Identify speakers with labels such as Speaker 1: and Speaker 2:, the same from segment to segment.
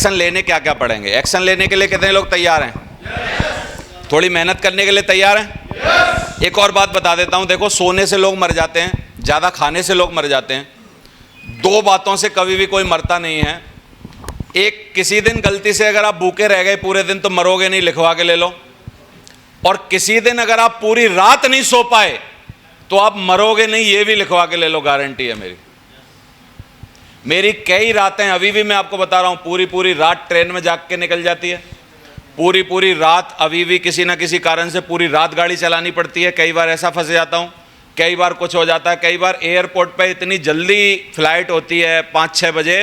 Speaker 1: Action लेने क्या क्या पड़ेंगे। एक्शन लेने के लिए कितने लोग तैयार हैं? थोड़ी मेहनत करने के लिए तैयार हैं? एक और बात बता देता हूं, देखो सोने से लोग मर जाते हैं, ज़्यादा खाने से लोग मर जाते हैं, दो बातों से कभी भी कोई मरता नहीं है। एक, किसी दिन गलती से अगर आप भूखे रह गए पूरे दिन तो मरोगे नहीं, लिखवा के ले लो। और किसी दिन अगर आप पूरी रात नहीं सो पाए तो आप मरोगे नहीं, ये भी लिखवा के ले लो, गारंटी है मेरी कई रातें अभी भी मैं आपको बता रहा हूं, पूरी पूरी रात ट्रेन में जाग के निकल जाती है, पूरी पूरी रात अभी भी किसी ना किसी कारण से पूरी रात गाड़ी चलानी पड़ती है। कई बार ऐसा फंस जाता हूं, कई बार कुछ हो जाता है, कई बार एयरपोर्ट पे इतनी जल्दी फ्लाइट होती है 5-6 बजे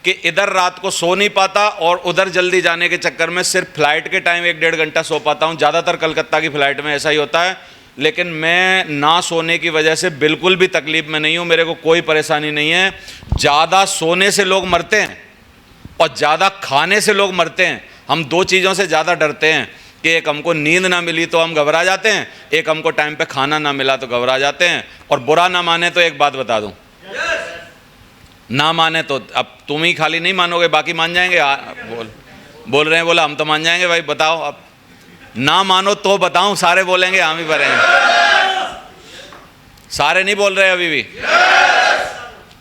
Speaker 1: कि इधर रात को सो नहीं पाता और उधर जल्दी जाने के चक्कर में सिर्फ फ्लाइट के टाइम 1-1.5 घंटा सो पाता हूं। ज़्यादातर कलकत्ता की फ़्लाइट में ऐसा ही होता है, लेकिन मैं ना सोने की वजह से बिल्कुल भी तकलीफ में नहीं हूं, मेरे को कोई परेशानी नहीं है। ज़्यादा सोने से लोग मरते हैं और ज़्यादा खाने से लोग मरते हैं। हम दो चीज़ों से ज़्यादा डरते हैं कि एक हमको नींद ना मिली तो हम घबरा जाते हैं, एक हमको टाइम पे खाना ना मिला तो घबरा जाते हैं। और बुरा ना माने तो एक बात बता दूं, ना माने तो अब तुम ही खाली नहीं मानोगे, बाकी मान जाएंगे। बोल रहे हैं, बोला हम तो मान जाएंगे भाई, बताओ। अब ना मानो तो बताऊं, सारे बोलेंगे हम ही भरेंगे, सारे नहीं बोल रहे अभी भी।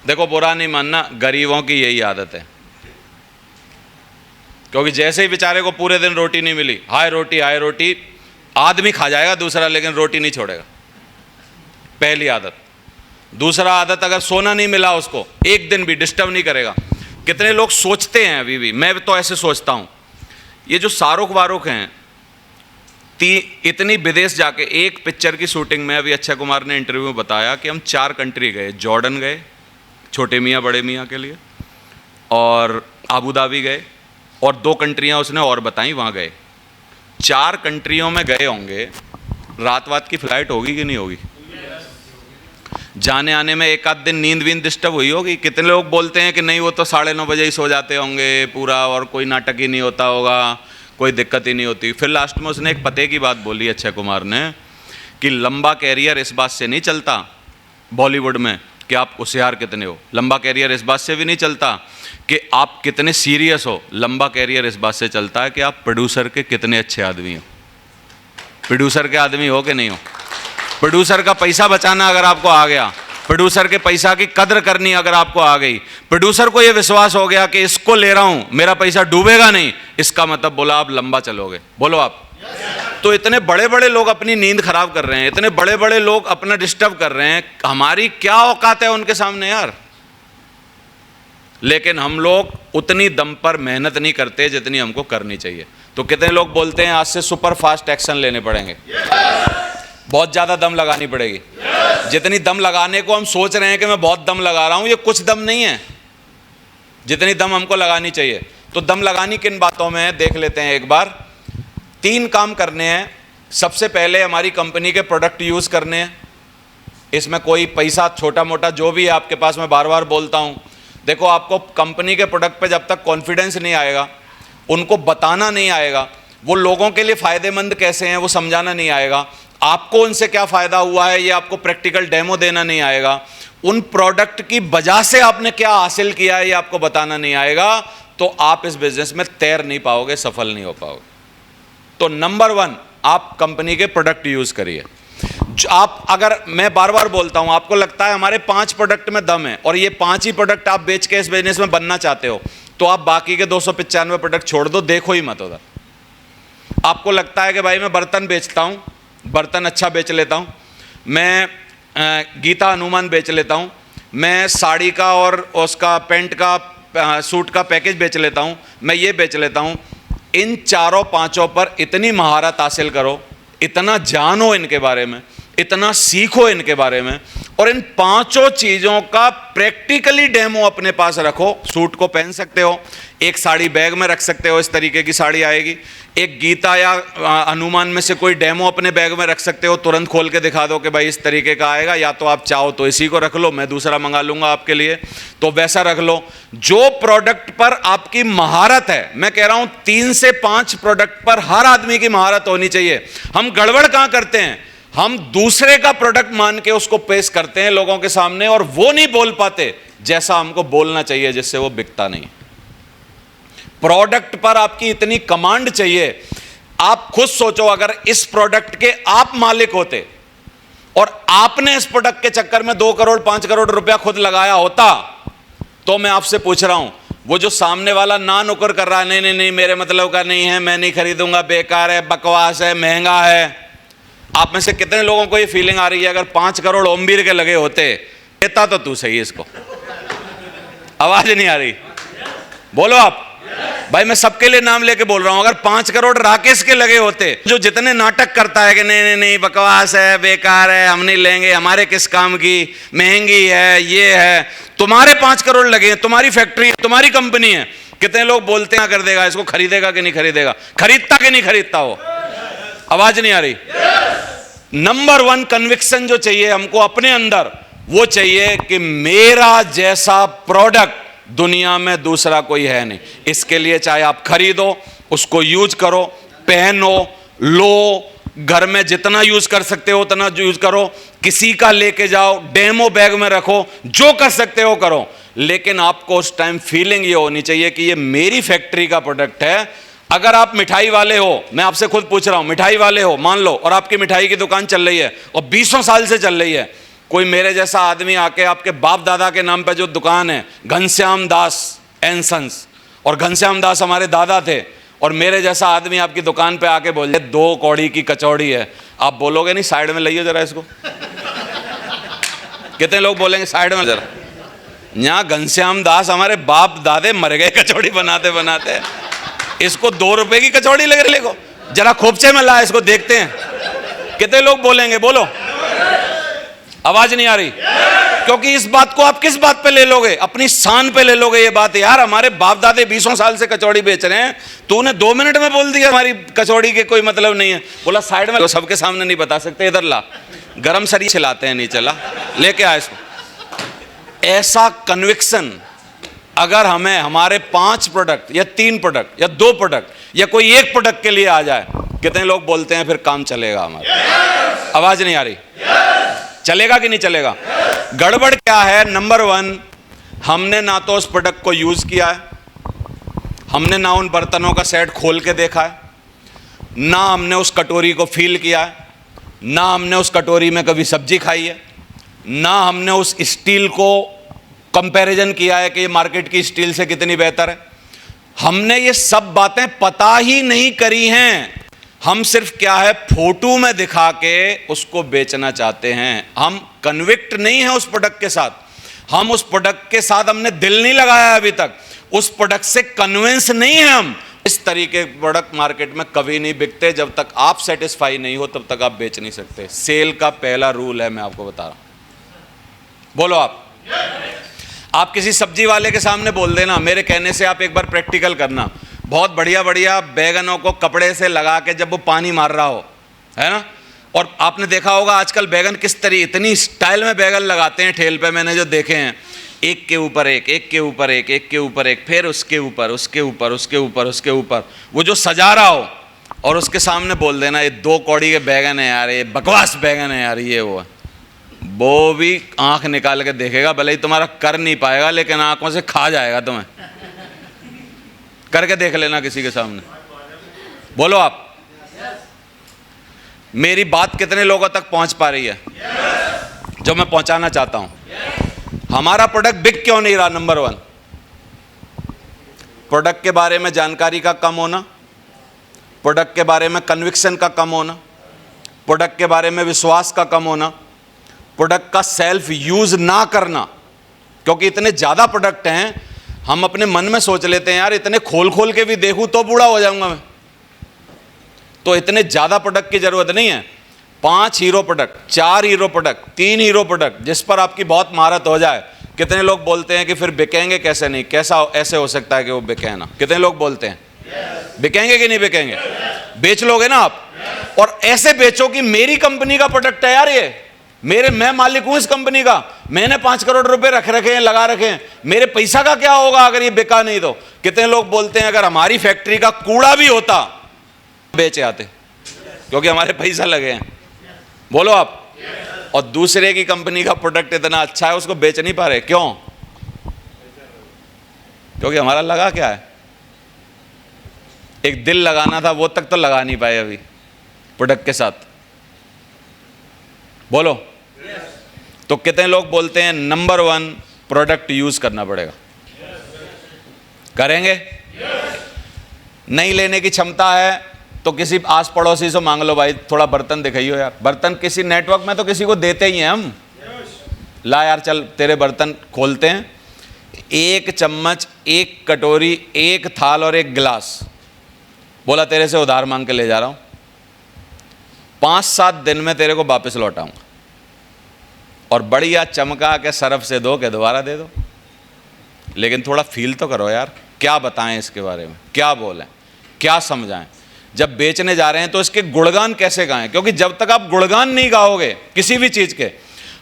Speaker 1: देखो बुरा नहीं मानना, गरीबों की यही आदत है, क्योंकि जैसे ही बेचारे को पूरे दिन रोटी नहीं मिली, हाय रोटी हाय रोटी, आदमी खा जाएगा दूसरा, लेकिन रोटी नहीं छोड़ेगा, पहली आदत। दूसरा आदत, अगर सोना नहीं मिला उसको एक दिन भी डिस्टर्ब नहीं करेगा। कितने लोग सोचते हैं, अभी भी मैं तो ऐसे सोचता हूं, ये जो शाहरुख वारुख हैं, इतनी विदेश जाके, एक पिक्चर की शूटिंग में अभी अक्षय कुमार ने इंटरव्यू में बताया कि हम 4 कंट्री गए, जॉर्डन गए छोटे मियाँ बड़े मियाँ के लिए, और आबू धाबी गए, और 2 कंट्रियाँ उसने और बताई वहाँ गए। 4 कंट्रियों में गए होंगे, रात की फ्लाइट होगी कि नहीं होगी? जाने आने में एक आध दिन नींद वींद डिस्टर्ब हुई होगी। कितने लोग बोलते हैं कि नहीं वो तो 9:30 बजे ही सो जाते होंगे पूरा, और कोई नाटक ही नहीं होता होगा, कोई दिक्कत ही नहीं होती। फिर लास्ट में उसने एक पते की बात बोली अक्षय कुमार ने, कि लंबा कैरियर इस बात से नहीं चलता बॉलीवुड में कि आप होशियार कितने हो, लंबा कैरियर इस बात से भी नहीं चलता कि आप कितने सीरियस हो, लंबा कैरियर इस बात से चलता है कि आप प्रोड्यूसर के कितने अच्छे आदमी हो। प्रोड्यूसर के आदमी हो कि नहीं हो? प्रोड्यूसर का पैसा बचाना अगर आपको आ गया, प्रोड्यूसर के पैसा की कद्र करनी अगर आपको आ गई, प्रोड्यूसर को यह विश्वास हो गया कि इसको ले रहा हूं, मेरा पैसा डूबेगा नहीं, इसका मतलब बोला आप लंबा चलोगे। बोलो आप। तो इतने बड़े बड़े लोग अपनी नींद खराब कर रहे हैं, इतने बड़े बड़े लोग अपना डिस्टर्ब कर रहे हैं, हमारी क्या औकात है उनके सामने यार। लेकिन हम लोग उतनी दम पर मेहनत नहीं करते जितनी हमको करनी चाहिए। तो कितने लोग बोलते हैं आज से सुपर फास्ट एक्शन लेने पड़ेंगे, बहुत ज़्यादा दम लगानी पड़ेगी। जितनी दम लगाने को हम सोच रहे हैं कि मैं बहुत दम लगा रहा हूं, ये कुछ दम नहीं है जितनी दम हमको लगानी चाहिए। तो दम लगानी किन बातों में है देख लेते हैं एक बार। 3 काम करने हैं। सबसे पहले हमारी कंपनी के प्रोडक्ट यूज़ करने हैं। इसमें कोई पैसा छोटा मोटा जो भी है आपके पास, मैं बार बार बोलता हूं, देखो आपको कंपनी के प्रोडक्ट पे जब तक कॉन्फिडेंस नहीं आएगा, उनको बताना नहीं आएगा, वो लोगों के लिए फ़ायदेमंद कैसे हैं वो समझाना नहीं आएगा, आपको उनसे क्या फ़ायदा हुआ है ये आपको प्रैक्टिकल डेमो देना नहीं आएगा, उन प्रोडक्ट की वजह से आपने क्या हासिल किया है ये आपको बताना नहीं आएगा, तो आप इस बिजनेस में तैर नहीं पाओगे, सफल नहीं हो पाओगे। तो नंबर 1 आप कंपनी के प्रोडक्ट यूज़ करिए। आप, अगर मैं बार बार बोलता हूं, आपको लगता है हमारे 5 प्रोडक्ट में दम है और ये 5 ही प्रोडक्ट आप बेच के इस बिजनेस में बनना चाहते हो, तो आप बाकी के 295 प्रोडक्ट छोड़ दो, देखो ही मत उधर। आपको लगता है कि भाई मैं बर्तन बेचता हूं, बर्तन अच्छा बेच लेता हूं, मैं गीता हनुमान बेच लेता हूं, मैं साड़ी का और उसका पेंट का सूट का पैकेज बेच लेता हूं, मैं ये बेच लेता हूं। इन 4-5 पर इतनी महारत हासिल करो, इतना जानो इनके बारे में, इतना सीखो इनके बारे में, और इन 5 चीज़ों का प्रैक्टिकली डेमो अपने पास रखो। सूट को पहन सकते हो, एक साड़ी बैग में रख सकते हो, इस तरीके की साड़ी आएगी। एक गीता या हनुमान में से कोई डेमो अपने बैग में रख सकते हो, तुरंत खोल के दिखा दो कि भाई इस तरीके का आएगा, या तो आप चाहो तो इसी को रख लो, मैं दूसरा मंगा लूंगा आपके लिए, तो वैसा रख लो। जो प्रोडक्ट पर आपकी महारत है, मैं कह रहा हूं 3 से 5 प्रोडक्ट पर हर आदमी की महारत होनी चाहिए। हम गड़बड़ कहां करते हैं, हम दूसरे का प्रोडक्ट मान के उसको पेश करते हैं लोगों के सामने, और वो नहीं बोल पाते जैसा हमको बोलना चाहिए, जिससे वो बिकता नहीं। प्रोडक्ट पर आपकी इतनी कमांड चाहिए। आप खुद सोचो, अगर इस प्रोडक्ट के आप मालिक होते और आपने इस प्रोडक्ट के चक्कर में 2 करोड़ 5 करोड़ रुपया खुद लगाया होता, तो मैं आपसे पूछ रहा हूं, वो जो सामने वाला ना नुकर कर रहा है, नहीं नहीं नहीं मेरे मतलब का नहीं है, मैं नहीं खरीदूंगा, बेकार है, बकवास है, महंगा है, आप में से कितने लोगों को ये फीलिंग आ रही है अगर 5 करोड़ ओमवीर के लगे होते, देता तो तू सही इसको? आवाज नहीं आ रही, बोलो आप। भाई मैं सबके लिए नाम लेके बोल रहा हूं, अगर 5 करोड़ राकेश के लगे होते, जो जितने नाटक करता है कि नहीं नहीं नहीं बकवास है, बेकार है, हम नहीं लेंगे, हमारे किस काम की, महंगी है, ये है, तुम्हारे 5 करोड़ लगे, तुम्हारी फैक्ट्री है, तुम्हारी कंपनी है, कितने लोग बोलते हैं कर देगा इसको, खरीदेगा कि नहीं खरीदेगा, खरीदता कि नहीं खरीदता वो? आवाज नहीं आ रही। नंबर 1 कन्विक्शन जो चाहिए हमको अपने अंदर, वो चाहिए कि मेरा जैसा प्रोडक्ट दुनिया में दूसरा कोई है नहीं। इसके लिए चाहे आप खरीदो, उसको यूज करो, पहनो, लो, घर में जितना यूज कर सकते हो उतना यूज करो, किसी का लेके जाओ, डेमो बैग में रखो, जो कर सकते हो करो, लेकिन आपको उस टाइम फीलिंग ये होनी चाहिए कि ये मेरी फैक्ट्री का प्रोडक्ट है। अगर आप मिठाई वाले हो, मैं आपसे खुद पूछ रहा हूं, मिठाई वाले हो मान लो, और आपकी मिठाई की दुकान चल रही है और 20 साल से चल रही है, कोई मेरे जैसा आदमी आके आपके बाप दादा के नाम पे जो दुकान है घनश्याम दास एंड सन्स, और घनश्याम दास हमारे दादा थे, और मेरे जैसा आदमी आपकी दुकान पे आके बोले 2 कौड़ी की कचौड़ी है, आप बोलोगे नहीं साइड में लाइए जरा इसको? कितने लोग बोलेंगे साइड में जरा? यहाँ घनश्याम दास हमारे बाप दादे मर गए कचौड़ी बनाते बनाते, इसको 2 रुपए की कचौड़ी लगे, लेको जरा खोपचे में ला, इसको देखते हैं। कितने लोग बोलेंगे? बोलो। आवाज नहीं आ रही, क्योंकि इस बात को आप किस बात पे ले लोगे? अपनी शान पे ले लोगे ये बात। यार हमारे बाप दादे 20 साल से कचौड़ी बेच रहे हैं, तूने 2 मिनट में बोल दिया हमारी कचौड़ी के कोई मतलब नहीं है। बोला साइड में, तो सबके सामने नहीं बता सकते, इधर ला, गरम सरी खिलाते हैं, नहीं चला, लेके आ इसको। ऐसा कन्विक्शन अगर हमें हमारे 5 प्रोडक्ट या 3 प्रोडक्ट या 2 प्रोडक्ट या कोई एक प्रोडक्ट के लिए आ जाए, कितने लोग बोलते हैं फिर काम चलेगा हमारा? आवाज नहीं आ रही, चलेगा कि नहीं चलेगा? गड़बड़ क्या है? नंबर 1, हमने ना तो उस प्रोडक्ट को यूज किया है, हमने ना उन बर्तनों का सेट खोल के देखा है, ना हमने उस कटोरी को फील किया है, ना हमने उस कटोरी में कभी सब्जी खाई है, ना हमने उस स्टील को कंपैरिजन किया है कि ये मार्केट की स्टील से कितनी बेहतर है। हमने ये सब बातें पता ही नहीं करी हैं। हम सिर्फ क्या है, फोटो में दिखा के उसको बेचना चाहते हैं। हम कन्विक्ट नहीं है उस प्रोडक्ट के साथ, हम उस प्रोडक्ट के साथ हमने दिल नहीं लगाया अभी तक, उस प्रोडक्ट से कन्विंस नहीं है हम। इस तरीके के प्रोडक्ट मार्केट में कभी नहीं बिकते, जब तक आप सेटिस्फाई नहीं हो तब तक आप बेच नहीं सकते। सेल का पहला रूल है, मैं आपको बता रहा हूं। बोलो आप किसी सब्जी वाले के सामने बोल देना, मेरे कहने से आप एक बार प्रैक्टिकल करना, बहुत बढ़िया बढ़िया बैगनों को कपड़े से लगा के जब वो पानी मार रहा हो, है ना, और आपने देखा होगा आजकल बैगन किस तरीके, इतनी स्टाइल में बैगन लगाते हैं ठेल पे, मैंने जो देखे हैं, एक के ऊपर एक, एक के ऊपर एक, एक के ऊपर एक, फिर उसके ऊपर, उसके ऊपर, उसके ऊपर, उसके ऊपर, वो जो सजा रहा हो, और उसके सामने बोल देना ये 2 कौड़ी के बैगन है यार, ये बकवास बैगन है यार, ये वो भी आंख निकाल के देखेगा, भले ही तुम्हारा कर नहीं पाएगा लेकिन आंखों से खा जाएगा तुम्हें। करके देख लेना किसी के सामने। बोलो आप, मेरी बात कितने लोगों तक पहुंच पा रही है जो मैं पहुंचाना चाहता हूं? हमारा प्रोडक्ट बिक क्यों नहीं रहा? नंबर 1, प्रोडक्ट के बारे में जानकारी का कम होना, प्रोडक्ट के बारे में कन्विक्शन का कम होना, प्रोडक्ट के बारे में विश्वास का कम होना, प्रोडक्ट का सेल्फ यूज ना करना। क्योंकि इतने ज्यादा प्रोडक्ट हैं, हम अपने मन में सोच लेते हैं यार इतने खोल खोल के भी देखूं तो बूढ़ा हो जाऊंगा मैं, तो इतने ज्यादा प्रोडक्ट की जरूरत नहीं है। 5 hero product, 4 hero product, 3 hero product, जिस पर आपकी बहुत महारत हो जाए। कितने लोग बोलते हैं कि फिर बिकेंगे कैसे? नहीं, कैसा ऐसे हो सकता है कि वो बिके ना? कितने लोग बोलते हैं बिकेंगे कि नहीं बिकेंगे? बेच लोगे ना आप, और ऐसे बेचो कि मेरी कंपनी का प्रोडक्ट है यार, ये मैं मालिक हूं इस कंपनी का, मैंने 5 करोड़ रुपए रख रखे हैं, लगा रखे हैं, मेरे पैसा का क्या होगा अगर ये बिका नहीं तो? कितने लोग बोलते हैं अगर हमारी फैक्ट्री का कूड़ा भी होता बेचे आते, क्योंकि हमारे पैसा लगे हैं। बोलो आप। और दूसरे की कंपनी का प्रोडक्ट इतना अच्छा है उसको बेच नहीं पा रहे, क्यों? क्योंकि हमारा लगा क्या है? एक दिल लगाना था वो तक तो लगा नहीं पाए अभी प्रोडक्ट के साथ। बोलो। तो कितने लोग बोलते हैं नंबर 1 प्रोडक्ट यूज करना पड़ेगा? करेंगे? नहीं लेने की क्षमता है तो किसी आस पड़ोसी से मांग लो, भाई थोड़ा बर्तन दिखाइयो यार। बर्तन किसी नेटवर्क में तो किसी को देते ही हैं हम, ला यार चल तेरे बर्तन खोलते हैं। 1 चम्मच, 1 कटोरी, 1 थाल और 1 गिलास, बोला तेरे से उधार मांग के ले जा रहा हूं, 5-7 दिन में तेरे को वापस लौटाऊंगा, और बढ़िया चमका के सरफ से धो के दोबारा दे दो। लेकिन थोड़ा फील तो करो यार, क्या बताएं इसके बारे में, क्या बोलें, क्या समझाएं। जब बेचने जा रहे हैं तो इसके गुणगान कैसे गाएं, क्योंकि जब तक आप गुणगान नहीं गाओगे किसी भी चीज के,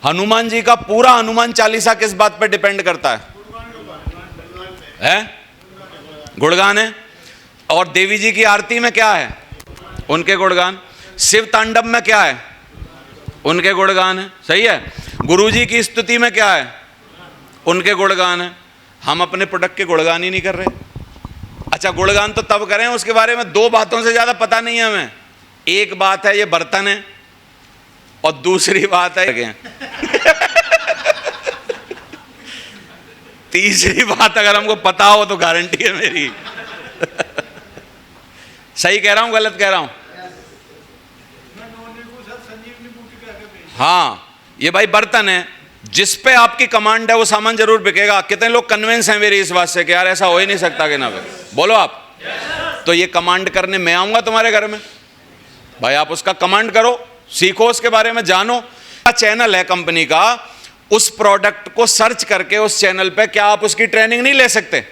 Speaker 1: हनुमान जी का पूरा हनुमान चालीसा किस बात पर डिपेंड करता है? गुणगान है। और देवी जी की आरती में क्या है? उनके गुणगान। शिव तांडव में क्या है? उनके गुणगान है। सही है। गुरु जी की स्तुति में क्या है? उनके गुणगान है। हम अपने प्रोडक्ट के गुणगान ही नहीं कर रहे। अच्छा, गुणगान तो तब करें उसके बारे में 2 बातों से ज्यादा पता नहीं है हमें। एक बात है ये बर्तन है, और दूसरी बात है तीसरी बात अगर हमको पता हो तो गारंटी है मेरी सही कह रहा हूं, गलत कह रहा हूं? हाँ, ये भाई बर्तन है, जिस पे आपकी कमांड है वो सामान जरूर बिकेगा। कितने लोग कन्विंस हैं मेरी इस बात से कि यार ऐसा हो ही नहीं सकता कि ना बिके? बोलो आप। तो ये कमांड करने मैं आऊंगा तुम्हारे घर में, भाई आप उसका कमांड करो, सीखो, उसके बारे में जानो। चैनल है कंपनी का, उस प्रोडक्ट को सर्च करके उस चैनल पे क्या आप उसकी ट्रेनिंग नहीं ले सकते?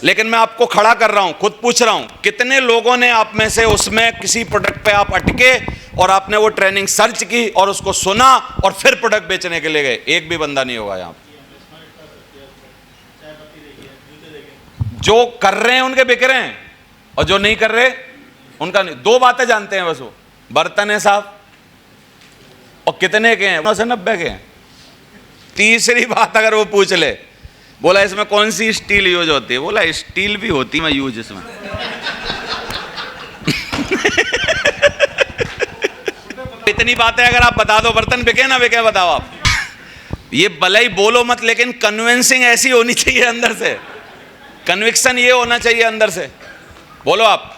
Speaker 1: लेकिन मैं आपको खड़ा कर रहा हूं, खुद पूछ रहा हूं, कितने लोगों ने आप में से उसमें किसी प्रोडक्ट पे आप अटके और आपने वो ट्रेनिंग सर्च की और उसको सुना और फिर प्रोडक्ट बेचने के लिए गए? एक भी बंदा नहीं होगा यहां। जो कर रहे हैं उनके बिक रहे हैं, और जो नहीं कर रहे उनका नहीं। 2 बातें जानते हैं बस, वो बर्तन है साहब, और कितने के हैं? 90 के हैं। तीसरी बात अगर वो पूछ ले, बोला इसमें कौन सी स्टील यूज होती है? बोला स्टील भी होती है यूज इसमें इतनी बातें अगर आप बता दो, बर्तन बिके ना बिके बताओ आप। ये भले ही बोलो मत, लेकिन कन्विंसिंग ऐसी होनी चाहिए अंदर से, कन्विक्शन ये होना चाहिए अंदर से। बोलो आप।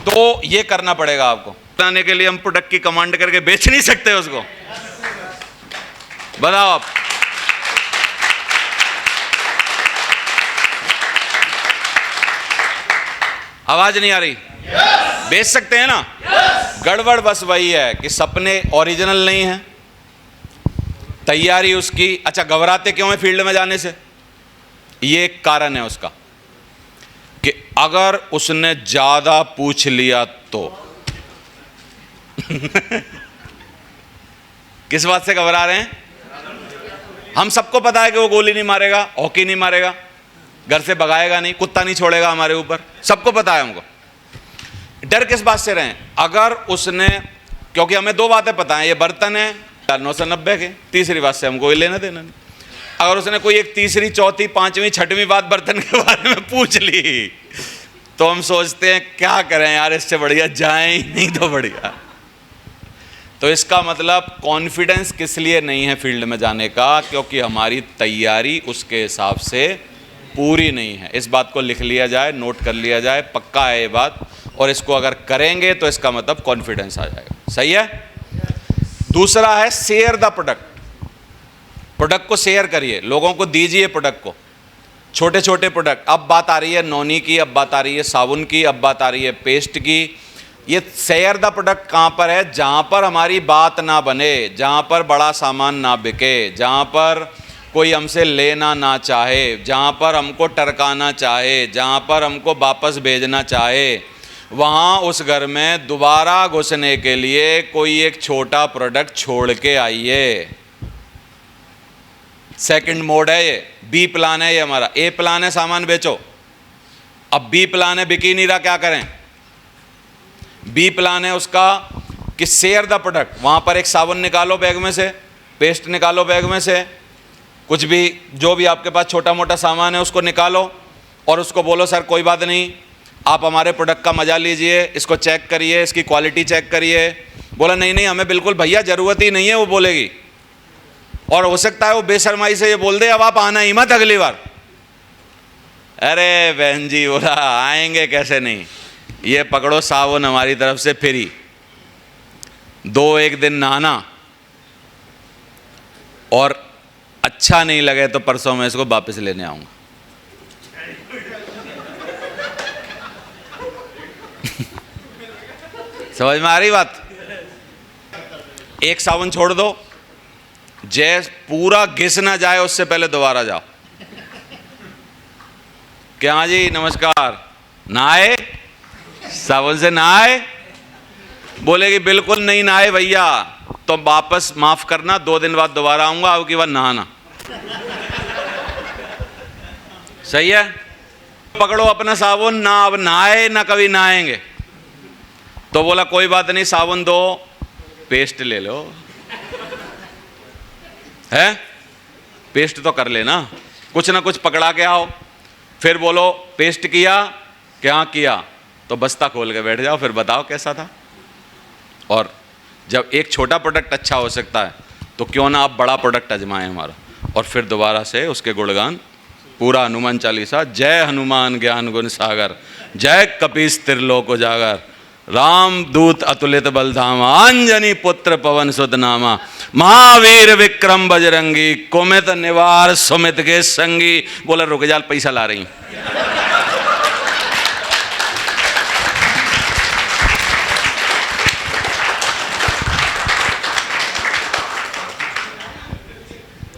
Speaker 1: तो ये करना पड़ेगा आपको। बताने के लिए हम प्रोडक्ट की कमांड करके बेच नहीं सकते उसको। बताओ आप। आवाज नहीं आ रही? बेच सकते हैं ना? गड़बड़ बस वही है कि सपने ओरिजिनल नहीं है, तैयारी उसकी। अच्छा, घबराते क्यों है फील्ड में जाने से? ये एक कारण है उसका कि अगर उसने ज्यादा पूछ लिया तो किस बात से घबरा रहे हैं? हम सबको पता है कि वो गोली नहीं मारेगा, हॉकी नहीं मारेगा, घर से भगाएगा नहीं, कुत्ता नहीं छोड़ेगा हमारे ऊपर, सबको पता है हमको। डर किस बात से रहे? अगर उसने, क्योंकि हमें 2 बातें पता है, ये बर्तन है 990 के, तीसरी बात से हमको कोई लेना देना नहीं। अगर उसने कोई एक तीसरी, चौथी, 5वीं, 6वीं बात बर्तन के बारे में पूछ ली तो हम सोचते हैं क्या करें यार, इससे बढ़िया जाए ही नहीं तो बढ़िया। तो इसका मतलब कॉन्फिडेंस किस लिए नहीं है फील्ड में जाने का? क्योंकि हमारी तैयारी उसके हिसाब से पूरी नहीं है। इस बात को लिख लिया जाए, नोट कर लिया जाए, पक्का है ये बात। और इसको अगर करेंगे तो इसका मतलब कॉन्फिडेंस आ जाएगा। सही है। दूसरा है शेयर द प्रोडक्ट। प्रोडक्ट को शेयर करिए, लोगों को दीजिए प्रोडक्ट को, छोटे छोटे प्रोडक्ट। अब बात आ रही है नौनी की, अब बात आ रही है साबुन की, अब बात आ रही है पेस्ट की। ये शेयर द प्रोडक्ट कहाँ पर है? जहाँ पर हमारी बात ना बने, जहाँ पर बड़ा सामान ना बिके, जहाँ पर कोई हमसे लेना ना चाहे, जहाँ पर हमको टरकाना चाहे, जहाँ पर हमको वापस भेजना चाहे, वहाँ उस घर में दोबारा घुसने के लिए कोई एक छोटा प्रोडक्ट छोड़ के आइए। सेकंड मोड है ये। बी प्लान है ये हमारा। ए प्लान है सामान बेचो, अब बी प्लान है बिक ही नहीं रहा, क्या करें? बी प्लान है उसका कि शेयर द प्रोडक्ट। वहाँ पर एक साबुन निकालो बैग में से, पेस्ट निकालो बैग में से, कुछ भी जो भी आपके पास छोटा मोटा सामान है उसको निकालो और उसको बोलो सर कोई बात नहीं, आप हमारे प्रोडक्ट का मज़ा लीजिए, इसको चेक करिए, इसकी क्वालिटी चेक करिए। बोला नहीं नहीं हमें बिल्कुल भैया ज़रूरत ही नहीं है, वो बोलेगी। और हो सकता है वो बेशर्माई से ये बोल दे अब आप आना ही मत अगली बार। अरे बहन जी बोला आएंगे कैसे नहीं, ये पकड़ो साबुन हमारी तरफ से फ्री, 1 दिन नहाना, और अच्छा नहीं लगे तो परसों मैं इसको वापस लेने आऊंगा। समझ में आ रही बात? एक साबुन छोड़ दो, जैस पूरा घिस ना जाए उससे पहले दोबारा जाओ। क्या जी नमस्कार, नहाए साबुन से? नहाए? बोलेगी बिल्कुल नहीं नहाए भैया, तो वापस माफ करना, 2 दिन बाद दोबारा आऊंगा, अब की बार नहाना। सही है? पकड़ो अपना साबुन, ना अब नहाए ना कभी नहाएंगे। तो बोला कोई बात नहीं, साबुन दो, पेस्ट ले लो। है पेस्ट तो कर लेना, कुछ ना कुछ पकड़ा के आओ, फिर बोलो पेस्ट किया, क्या किया, तो बस्ता खोल के बैठ जाओ, फिर बताओ कैसा था। और जब एक छोटा प्रोडक्ट अच्छा हो सकता है तो क्यों ना आप बड़ा प्रोडक्ट आजमाएं हमारा, और फिर दोबारा से उसके गुणगान पूरा हनुमान चालीसा, जय हनुमान ज्ञान गुण सागर, जय कपीस त्रिलोक उजागर, राम दूत अतुलित बलधामा, अंजनी पुत्र पवन सुत नामा, महावीर विक्रम बजरंगी, कुमित निवार सुमित के संगी। बोला रुक जा, पैसा ला रही।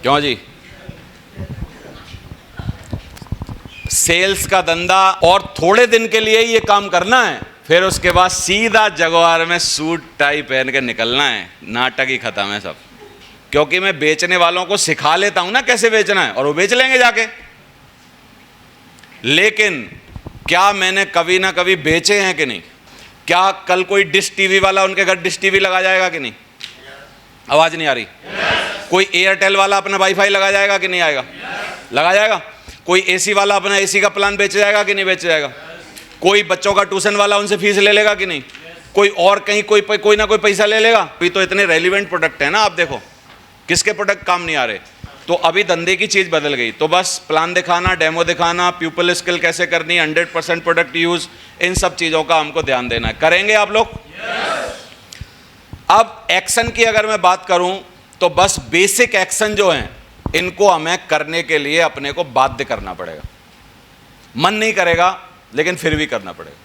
Speaker 1: क्यों जी? सेल्स का धंधा और थोड़े दिन के लिए ही ये काम करना है, फिर उसके बाद सीधा जगवार में सूट टाई पहन के निकलना है, नाटक ही खत्म है सब। क्योंकि मैं बेचने वालों को सिखा लेता हूं ना कैसे बेचना है, और वो बेच लेंगे जाके। लेकिन क्या मैंने कभी ना कभी बेचे हैं कि नहीं? क्या कल कोई डिश टीवी वाला उनके घर डिश टीवी लगा जाएगा कि नहीं? आवाज नहीं आ रही? कोई एयरटेल वाला अपना वाईफाई लगा जाएगा कि नहीं आएगा? लगा जाएगा। कोई एसी वाला अपना एसी का प्लान बेच जाएगा कि नहीं बेच जाएगा? कोई बच्चों का ट्यूशन वाला उनसे फीस ले लेगा कि नहीं? कोई और कहीं कोई ना कोई पैसा ले लेगा। अभी तो इतने रेलिवेंट प्रोडक्ट है ना, आप देखो किसके प्रोडक्ट काम नहीं आ रहे। तो अभी धंधे की चीज बदल गई, तो बस प्लान दिखाना, डेमो दिखाना, पीपल स्किल कैसे करनी, 100% प्रोडक्ट यूज, इन सब चीजों का हमको ध्यान देना है। करेंगे आप लोग? अब एक्शन की अगर मैं बात करूं तो बस बेसिक एक्शन जो हैं इनको हमें करने के लिए अपने को बाध्य करना पड़ेगा। मन नहीं करेगा लेकिन फिर भी करना पड़ेगा।